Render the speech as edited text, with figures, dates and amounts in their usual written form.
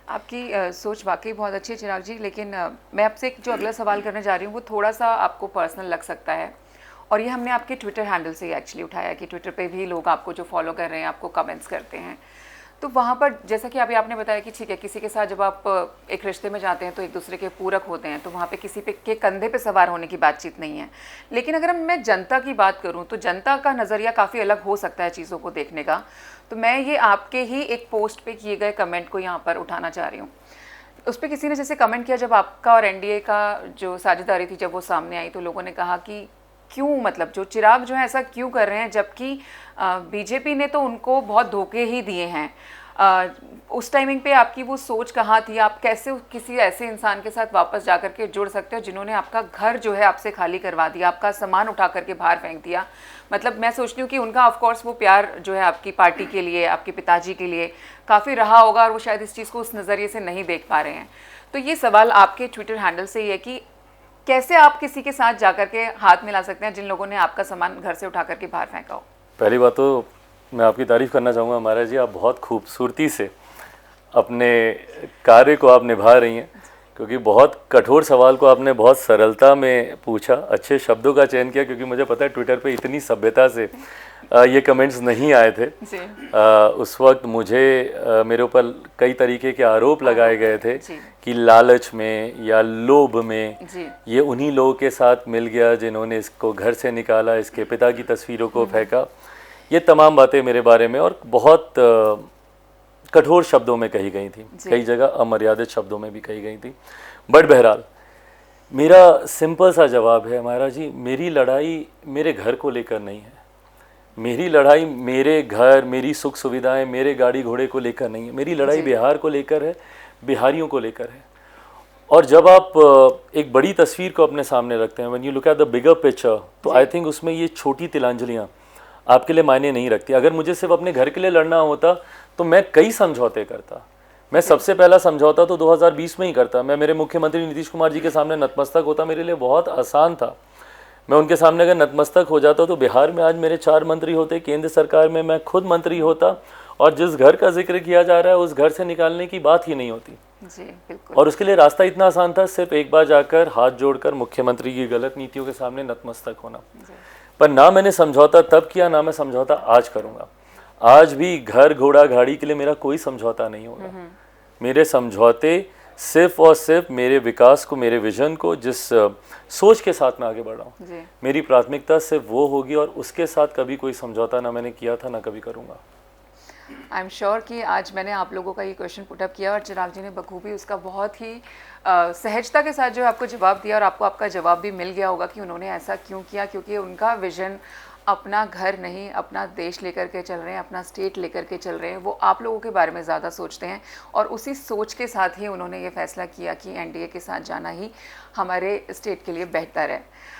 आपकी सोच वाकई बहुत अच्छी है चिराग जी, लेकिन मैं आपसे एक जो अगला सवाल करने जा रही हूँ वो थोड़ा सा आपको पर्सनल लग सकता है। और ये हमने आपके ट्विटर हैंडल से ही एक्चुअली उठाया कि ट्विटर पे भी लोग आपको जो फॉलो कर रहे हैं आपको कमेंट्स करते हैं। तो वहाँ पर जैसा कि अभी आपने बताया कि ठीक है, किसी के साथ जब आप एक रिश्ते में जाते हैं तो एक दूसरे के पूरक होते हैं, तो वहाँ पे किसी पे के कंधे पे सवार होने की बातचीत नहीं है। लेकिन अगर मैं जनता की बात करूँ तो जनता का नज़रिया काफ़ी अलग हो सकता है चीज़ों को देखने का। तो मैं ये आपके ही एक पोस्ट पे किए गए कमेंट को यहाँ पर उठाना चाह रही हूँ। उस पर किसी ने जैसे कमेंट किया, जब आपका और एनडीए का जो साझेदारी थी जब वो सामने आई तो लोगों ने कहा कि क्यों, मतलब जो चिराग जो है ऐसा क्यों कर रहे हैं, जबकि बीजेपी ने तो उनको बहुत धोखे ही दिए हैं। उस टाइमिंग पे आपकी वो सोच कहाँ थी? आप कैसे किसी ऐसे इंसान के साथ वापस जा कर के जुड़ सकते हो जिन्होंने आपका घर जो है आपसे खाली करवा दिया, आपका सामान उठा करके बाहर फेंक दिया? मतलब मैं सोचती हूँ कि उनका ऑफ कोर्स वो प्यार जो है आपकी पार्टी के लिए, आपके पिताजी के लिए काफ़ी रहा होगा और वो शायद इस चीज़ को उस नज़रिए से नहीं देख पा रहे हैं। तो ये सवाल आपके ट्विटर हैंडल से ही है कि कैसे आप किसी के साथ जाकर के हाथ मिला सकते हैं जिन लोगों ने आपका सामान घर से उठा करके बाहर फेंका हो? पहली बात तो मैं आपकी तारीफ़ करना चाहूँगा महाराज जी, आप बहुत खूबसूरती से अपने कार्य को आप निभा रही हैं, क्योंकि बहुत कठोर सवाल को आपने बहुत सरलता में पूछा, अच्छे शब्दों का चयन किया, क्योंकि मुझे पता है ट्विटर पे इतनी सभ्यता से ये कमेंट्स नहीं आए थे। उस वक्त मुझे मेरे ऊपर कई तरीके के आरोप लगाए गए थे कि लालच में या लोभ में ये उन्हीं लोगों के साथ मिल गया जिन्होंने इसको घर से निकाला, इसके पिता की तस्वीरों को फेंका, ये तमाम बातें मेरे बारे में और बहुत कठोर शब्दों में कही गई थी, कई जगह अमर्यादित शब्दों में भी कही गई थी। बट बहरहाल मेरा सिंपल सा जवाब है महाराज जी, मेरी लड़ाई मेरे घर को लेकर नहीं है, मेरी लड़ाई मेरे घर, मेरी सुख सुविधाएं, मेरे गाड़ी घोड़े को लेकर नहीं है, मेरी लड़ाई बिहार को लेकर है, बिहारियों को लेकर है। और जब आप एक बड़ी तस्वीर को अपने सामने रखते हैं, when you look at the bigger picture, तो आई थिंक उसमें ये छोटी तिलांजलियाँ आपके लिए मायने नहीं रखती। अगर मुझे सिर्फ अपने घर के लिए लड़ना होता तो मैं कई समझौते करता। मैं सबसे पहला समझौता तो 2020 में ही करता। मैं मेरे मुख्यमंत्री नीतीश कुमार जी के सामने नतमस्तक होता, मेरे लिए बहुत आसान था। मैं उनके सामने अगर नतमस्तक हो जाता तो बिहार में आज मेरे 4 मंत्री होते, केंद्र सरकार में मैं खुद मंत्री होता, और जिस घर का जिक्र किया जा रहा है उस घर से निकालने की बात ही नहीं होती जी, बिल्कुल। और उसके लिए रास्ता इतना आसान था, सिर्फ एक बार जाकर हाथ जोड़कर मुख्यमंत्री की गलत नीतियों के सामने नतमस्तक होना। पर ना मैंने समझौता तब किया, ना मैं समझौता आज करूँगा। आज भी घर घोड़ा गाड़ी के लिए मेरा कोई समझौता नहीं होगा। मेरे समझौते सिर्फ और सिर्फ मेरे विकास को, मेरे विजन को, जिस सोच के साथ मैं आगे बढ़ रहा हूँ, मेरी प्राथमिकता सिर्फ वो होगी और उसके साथ कभी कोई समझौता ना मैंने किया था ना कभी करूँगा। आई एम श्योर कि आज मैंने आप लोगों का ये क्वेश्चन पुटअप किया और चिराग जी ने बखूबी उसका बहुत ही सहजता के साथ जो आपको जवाब दिया, और आपको आपका जवाब भी मिल गया होगा कि उन्होंने ऐसा क्यों किया, क्योंकि उनका विजन अपना घर नहीं, अपना देश लेकर के चल रहे हैं, अपना स्टेट लेकर के चल रहे हैं। वो आप लोगों के बारे में ज़्यादा सोचते हैं और उसी सोच के साथ ही उन्होंने ये फैसला किया कि एनडीए के साथ जाना ही हमारे स्टेट के लिए बेहतर है।